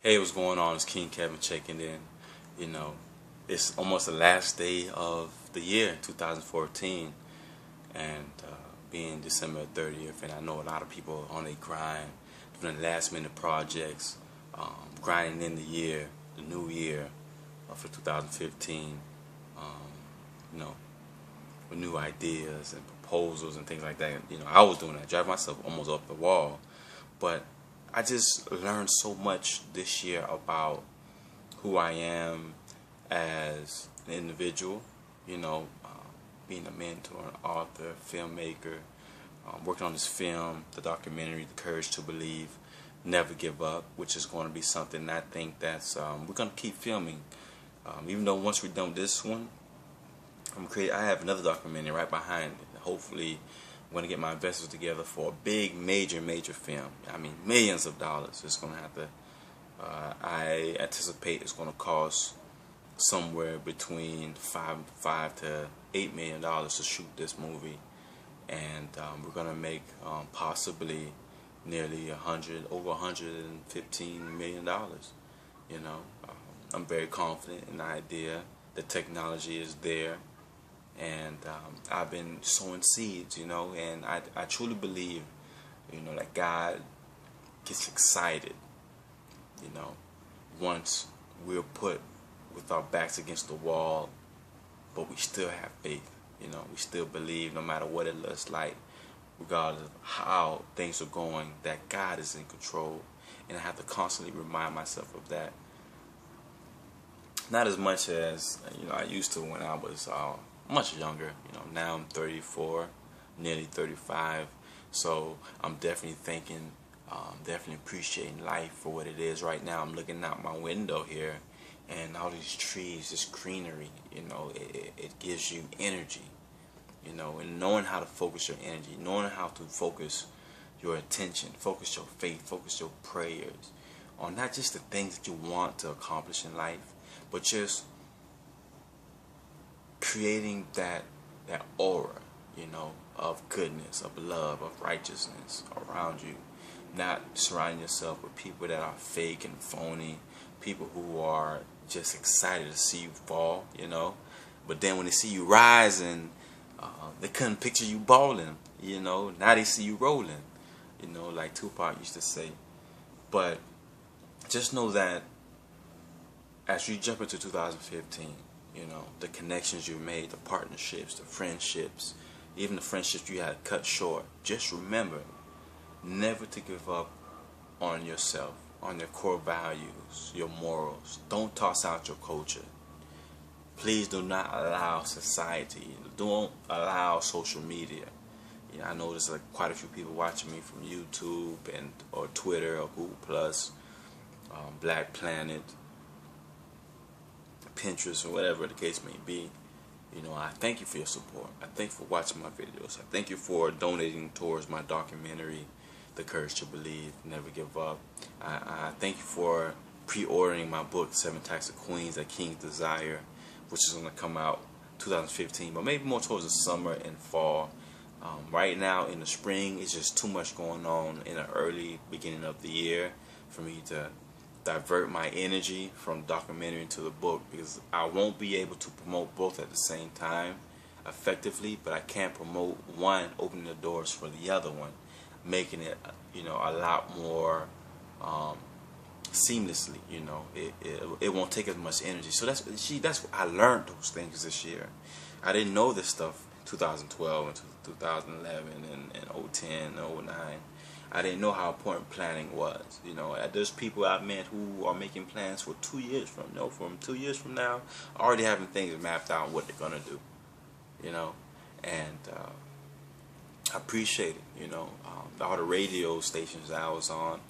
Hey, what's going on? It's King Kevin checking in. You know, it's almost the last day of the year, 2014, and being December 30th, and I know a lot of people are on their grind, doing last minute projects, grinding in the year, the new year for 2015, um, you know, with new ideas and proposals and things like that. You know, I was doing that, driving myself almost off the wall, but I just learned so much this year about who I am as an individual, being a mentor, an author, filmmaker, working on this film, the documentary, The Courage to Believe, Never Give Up, which is going to be something I think that's, we're going to keep filming. Even though once we're done with this one, I have another documentary right behind it. Hopefully, I'm going to get my investors together for a big, major film. I mean, millions of dollars. It's going to have to, I anticipate it's going to cost somewhere between five to $8 million to shoot this movie. And we're going to make possibly nearly over $115 million. I'm very confident in the idea. The technology is there. And I've been sowing seeds, and I truly believe, that God gets excited, once we're put with our backs against the wall, but we still have faith, we still believe no matter what it looks like, regardless of how things are going, that God is in control. And I have to constantly remind myself of that. Not as much as, I used to when I was much younger. Now I'm 34, nearly 35, so I'm definitely thinking, definitely appreciating life for what it is. Right now I'm looking out my window here, and all these trees, this greenery, it gives you energy, and knowing how to focus your energy, knowing how to focus your attention, focus your faith, focus your prayers on not just the things that you want to accomplish in life, but just creating that aura, of goodness, of love, of righteousness around you. Not surrounding yourself with people that are fake and phony, people who are just excited to see you fall, but then when they see you rising, they couldn't picture you balling, now they see you rolling, like Tupac used to say. But just know that as you jump into 2015, the connections you made, the partnerships, the friendships, even the friendships you had cut short, just remember never to give up on yourself, on your core values, your morals. Don't toss out your culture. Please do not allow society, don't allow social media. I know there's quite a few people watching me from YouTube or Twitter or Google Plus, Black Planet, Pinterest, or whatever the case may be. I thank you for your support. I thank you for watching my videos. I thank you for donating towards my documentary, The Courage to Believe, Never Give Up. I thank you for pre-ordering my book, 7 Types of Queens That Kings Desire, which is going to come out 2015, but maybe more towards the summer and fall. Right now in the spring, it's just too much going on in the early beginning of the year for me to divert my energy from documentary into the book, because I won't be able to promote both at the same time effectively, but I can promote one, opening the doors for the other one, making it a lot more seamlessly. It won't take as much energy. So that's I learned those things this year. I didn't know this stuff 2012 and 2011 and 010 and 09. I didn't know how important planning was. There's people I met who are making plans for 2 years from now. From 2 years from now, already having things mapped out what they're gonna do. And I appreciate it. All the radio stations that I was on,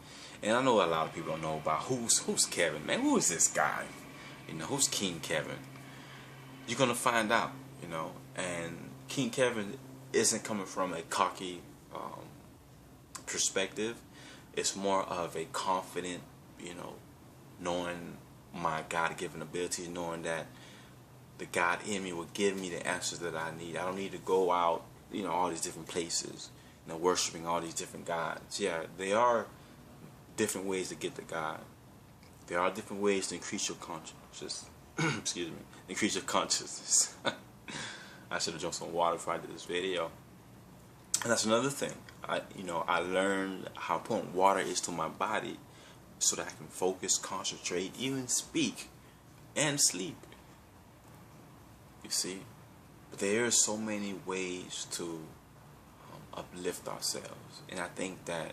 and I know a lot of people don't know about who's Kevin, man. Who is this guy? Who's King Kevin? You're gonna find out. And King Kevin isn't coming from a cocky perspective. It's more of a confident, knowing my God-given abilities, knowing that the God in me will give me the answers that I need. I don't need to go out, all these different places, worshiping all these different gods. Yeah, they are different ways to get to God. there are different ways to increase your consciousness. Excuse me, increase your consciousness. I should have drunk some water before I did this video. And that's another thing. I learned how important water is to my body, so that I can focus, concentrate, even speak and sleep. You see, but there are so many ways to uplift ourselves, and I think that,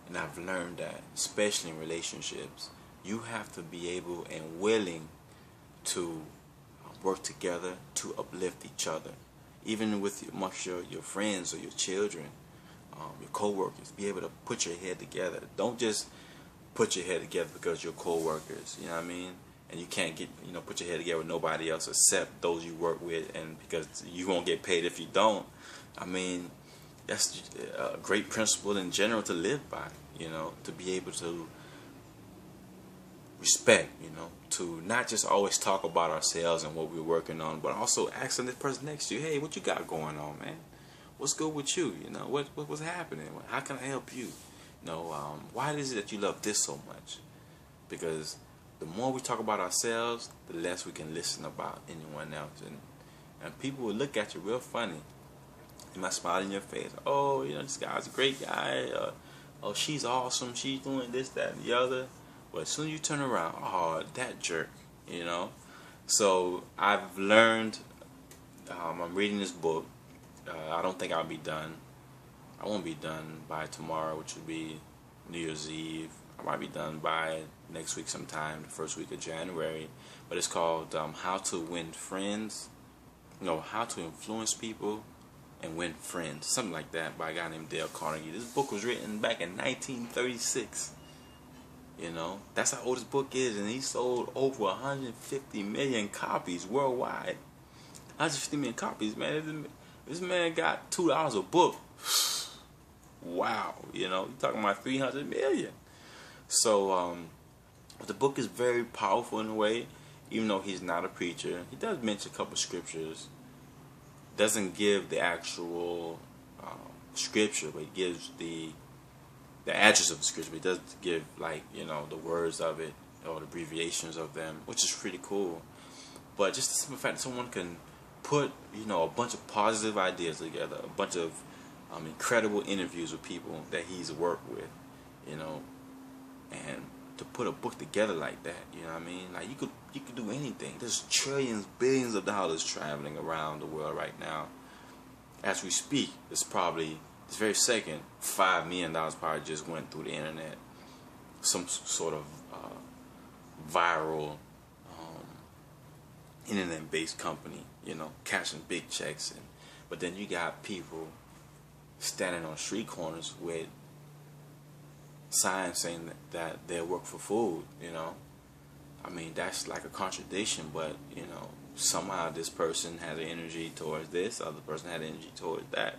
and I've learned that, especially in relationships, you have to be able and willing to work together to uplift each other, even with amongst your friends or your children, your co-workers. Be able to put your head together. Don't just put your head together because you're co-workers, you know what I mean? And you can't get, put your head together with nobody else except those you work with, and because you won't get paid if you don't. I mean, that's a great principle in general to live by, to be able to respect, to not just always talk about ourselves and what we're working on, but also asking the person next to you, hey, what you got going on, man? What's good with you? What's happening? How can I help you? Why is it that you love this so much? Because the more we talk about ourselves, the less we can listen about anyone else, and people will look at you real funny. They might smile in your face. Oh, this guy's a great guy. Oh, she's awesome. She's doing this, that, and the other. But as soon as you turn around, oh, that jerk, So I've learned, I'm reading this book. I don't think I'll be done. I won't be done by tomorrow, which would be New Year's Eve. I might be done by next week sometime, the first week of January. But it's called How to Win Friends. How to Influence People and Win Friends. Something like that, by a guy named Dale Carnegie. This book was written back in 1936. That's how old this book is, and he sold over 150 million copies worldwide. 150 million copies, man. This man got $2 a book. Wow, you're talking about 300 million. So, the book is very powerful in a way, even though he's not a preacher. He does mention a couple scriptures. Doesn't give the actual scripture, but he gives the address of the scripture. He does give, the words of it or the abbreviations of them, which is pretty cool. But just the simple fact that someone can put, a bunch of positive ideas together, a bunch of incredible interviews with people that he's worked with, and to put a book together like that, what I mean? Like, you could do anything. There's trillions, billions of dollars traveling around the world right now. As we speak, it's probably, this very second, $5 million probably just went through the internet. Some sort of viral internet-based company, cashing big checks. But then you got people standing on street corners with signs saying that they work for food, I mean, that's like a contradiction, but, somehow this person has an energy towards this, other person has energy towards that.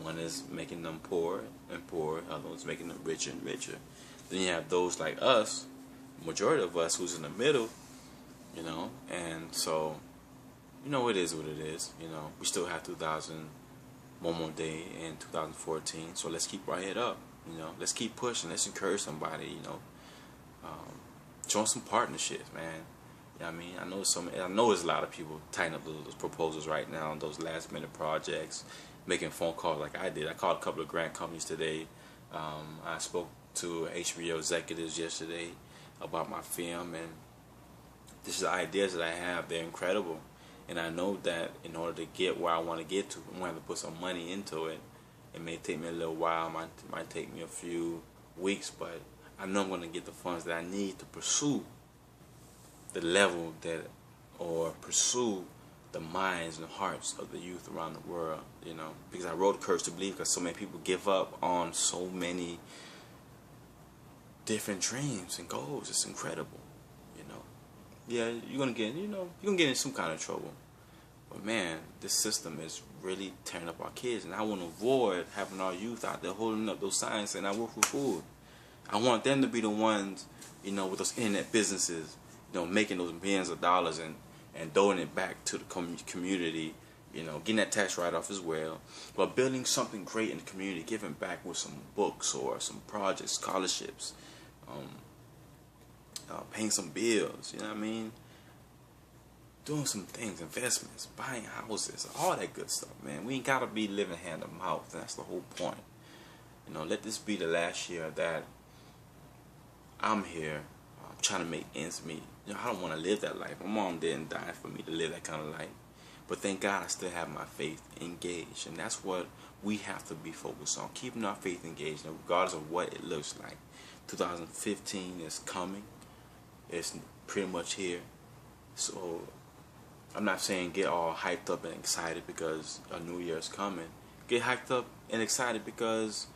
One is making them poor and poor, other one's making them richer and richer. Then you have those like us, majority of us who's in the middle, and so, it is what it is, we still have one more day in 2014, so let's keep our head up, let's keep pushing, let's encourage somebody, join some partnerships, man. I mean, I know there's a lot of people tying up those proposals right now on those last minute projects, making phone calls like I did. I called a couple of grant companies today. I spoke to HBO executives yesterday about my film, and this is the ideas that I have. They're incredible, and I know that in order to get where I want to get to, I'm going to have to put some money into it. It may take me a little while, might take me a few weeks, but I know I'm going to get the funds that I need to pursue the level or pursue the minds and hearts of the youth around the world, because I wrote Courage to Believe because so many people give up on so many different dreams and goals. It's incredible, Yeah, you're gonna get, in some kind of trouble. But man, this system is really tearing up our kids, and I want to avoid having our youth out there holding up those signs saying I work for food. I want them to be the ones, with those internet businesses, making those millions of dollars and doling it back to the community, getting that tax write-off as well, but building something great in the community, giving back with some books or some projects, scholarships, paying some bills, you know what I mean? Doing some things, investments, buying houses, all that good stuff, man. We ain't gotta be living hand to mouth. That's the whole point. You know, let this be the last year that I'm here trying to make ends meet. You know, I don't want to live that life. My mom didn't die for me to live that kind of life. But thank God I still have my faith engaged. And that's what we have to be focused on, keeping our faith engaged, regardless of what it looks like. 2015 is coming. It's pretty much here. So I'm not saying get all hyped up and excited because a new year is coming. Get hyped up and excited because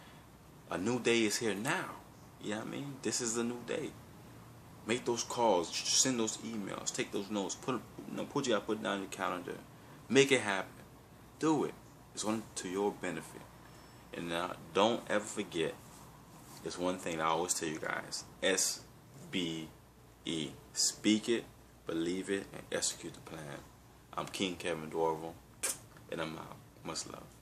a new day is here now. You know what I mean? This is a new day. Make those calls, send those emails, take those notes, put you gotta put it down in your calendar. Make it happen. Do it. It's going to your benefit. And don't ever forget this one thing I always tell you guys. SBE. Speak it, believe it, and execute the plan. I'm King Kevin Dorival, and I'm out. Much love.